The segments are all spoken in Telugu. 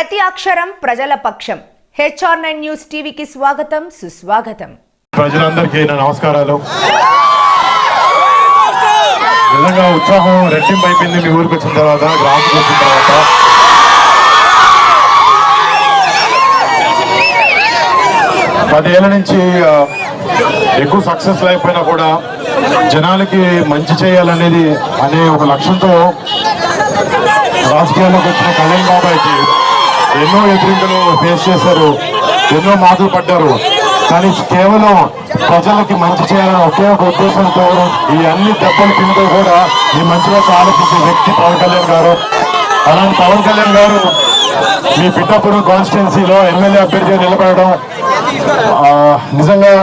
ప్రతి అక్షరం ప్రజల పక్షం. HR9 న్యూస్ టీవీకి స్వాగతం, సుస్వాగతం. ప్రజలందరికీ నా నమస్కారాలు. నిజంగా ఉత్సాహం రెట్టింపు అయిపోయింది మీ ఊరికి వచ్చిన తర్వాత, గ్రామానికి వచ్చిన తర్వాత. పదేళ్ల నుంచి ఎక్కువ సక్సెస్ లేకపోయినా కూడా జనాలకి మంచి చేయాలనేది అనే ఒక లక్ష్యంతో రాజకీయాల్లోకి వచ్చిన కళ్యాణ్ బాబాయ్కి ఎన్నో ఎదురింకలు ఫేస్ చేశారు, ఎన్నో మాటలు పడ్డారు. కానీ కేవలం ప్రజలకి మంచి చేయాలని ఒకే ఒక ఉద్దేశంతో ఈ అన్ని దెబ్బలు తింటూ కూడా ఈ మంచిగా ఆలోచించే వ్యక్తి పవన్ కళ్యాణ్ గారు. అలాంటి పవన్ కళ్యాణ్ గారు మీ పిఠాపురం కాన్స్టిట్యున్సీలో ఎమ్మెల్యే అభ్యర్థిగా నిలబడడం, నిజంగా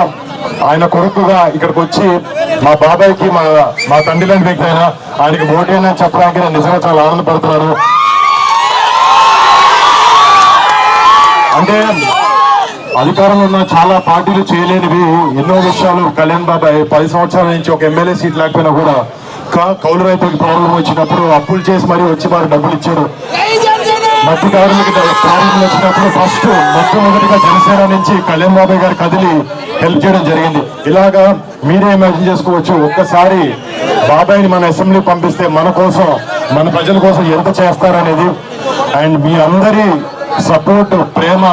ఆయన కొడుకుగా ఇక్కడికి వచ్చి మా బాబాయ్కి మా తండ్రి లాంటి వ్యక్తి అయినా ఆయనకి ఓటేనా చెప్పడానికి నేను నిజంగా చాలా ఆనందపడుతున్నాను. అంటే అధికారంలో ఉన్న చాలా పార్టీలు చేయలేనివి ఎన్నో విషయాలు కళ్యాణ్ బాబాయ్ 10 సంవత్సరాల నుంచి ఒక ఎమ్మెల్యే సీట్ లేకపోయినా కూడా కౌలు రైతులకు ప్రాబ్లం వచ్చినప్పుడు అప్పులు చేసి మరీ వచ్చి వారు డబ్బులు ఇచ్చారు. మట్టి కార్మిక ప్రాబ్లం వచ్చినప్పుడు ఫస్ట్ మొట్టమొదటిగా జనసేన నుంచి కళ్యాణ్ బాబాయ్ గారు కదిలి హెల్ప్ చేయడం జరిగింది. ఇలాగా మీరే ఇమాజిన్ చేసుకోవచ్చు, ఒక్కసారి బాబాయ్ని మన అసెంబ్లీ పంపిస్తే మన కోసం, మన ప్రజల కోసం ఎంత చేస్తారనేది. అండ్ మీ అందరి సపోర్ట్, ప్రేమ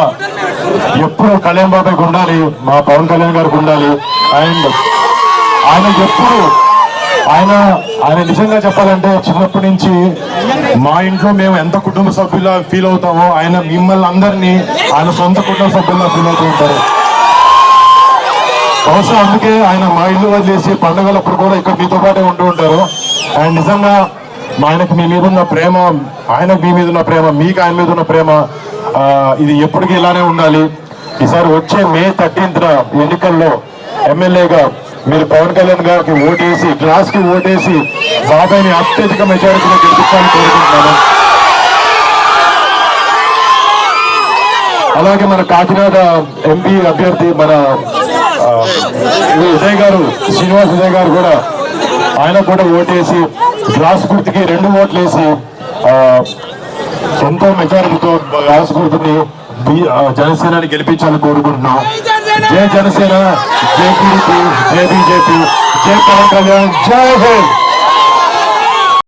ఎప్పుడు కళ్యాణ్ బాబాయ్కి ఉండాలి, మా పవన్ కళ్యాణ్ గారికి ఉండాలి. అండ్ ఆయన ఎప్పుడు ఆయన నిజంగా చెప్పాలంటే చిన్నప్పటి నుంచి మా ఇంట్లో మేము ఎంత కుటుంబ సభ్యులా ఫీల్ అవుతామో ఆయన మిమ్మల్ని అందరినీ ఆయన సొంత కుటుంబ సభ్యుల్లా ఫీల్ అవుతూ ఉంటారు. బహుశా అందుకే ఆయన మా ఇల్లు వదిలేసి పండుగలప్పుడు కూడా ఇక్కడ మీతో పాటే ఉంటూ ఉంటారు. అండ్ నిజంగా ఆయనకు మీ మీద ఉన్న ప్రేమ, ఆయనకు మీ మీద ఉన్న ప్రేమ, మీకు ఆయన మీద ఉన్న ప్రేమ ఇది ఎప్పటికీ ఇలానే ఉండాలి. ఈసారి వచ్చే May 13th ఎన్నికల్లో ఎమ్మెల్యేగా మీరు పవన్ కళ్యాణ్ గారికి ఓటేసి, క్లాస్ కి ఓటేసి బాబాయ్ని అత్యధిక మెజారిటీలో గెలిపించాలని కోరుకుంటున్నాను. అలాగే మన కాకినాడ ఎంపీ అభ్యర్థి మన ఉదయ్ గారు, శ్రీనివాస్ ఉదయ్ గారు కూడా ఆయన కూడా ఓటేసి గ్లాస్ గుర్తుకి 2 ఓట్లు వేసి ఎంతో మెజారిటీతో గ్లాస్ గుర్తుని జనసేనని గెలిపించాలని కోరుకుంటున్నాం. జై జనసేన, జై టీడీపీ, జై బీజేపీ, జై పవన్ కళ్యాణ్, జై హింద్.